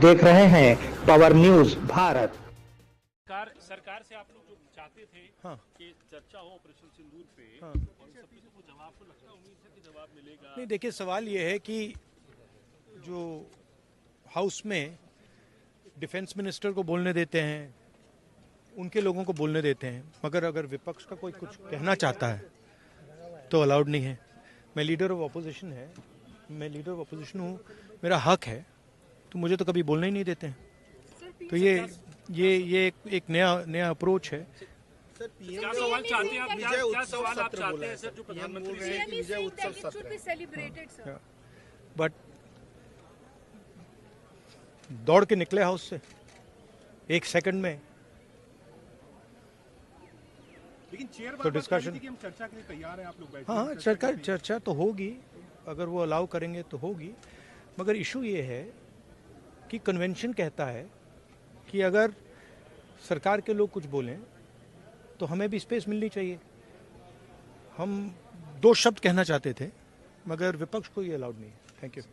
देख रहे हैं पावर न्यूज भारत। सरकार से आप लोग जो चाहते थे कि चर्चा हो ऑपरेशन सिंदूर पे और सब कुछ, वो जवाब तो लगता है, उम्मीद है कि जवाब मिलेगा। नहीं, देखिए सवाल ये है कि जो हाउस में डिफेंस मिनिस्टर को बोलने देते हैं, उनके लोगों को बोलने देते हैं, मगर अगर विपक्ष का कोई कुछ कहना चाहता है तो अलाउड नहीं है। मैं लीडर ऑफ अपोजिशन हूँ, मेरा हक है, तो मुझे तो कभी बोलने ही नहीं देते हैं। तो ये एक नया अप्रोच है। क्या सवाल चाहते हैं आप? क्या सवाल आप चाहते हैं सर, जो प्रधानमंत्री से विजय उत्सव सत्र? बट दौड़ के निकले हाउस से एक सेकंड में, लेकिन चेयर तो डिस्कशन हम चर्चा के लिए तैयार हैं, आप लोग बैठे। हाँ, चर्चा तो होगी, अगर वो अलाउ करेंगे तो होगी। मगर इशू ये है कि कन्वेंशन कहता है कि अगर सरकार के लोग कुछ बोलें तो हमें भी स्पेस मिलनी चाहिए। हम 2 शब्द कहना चाहते थे, मगर विपक्ष को ये अलाउड नहीं है। Thank you.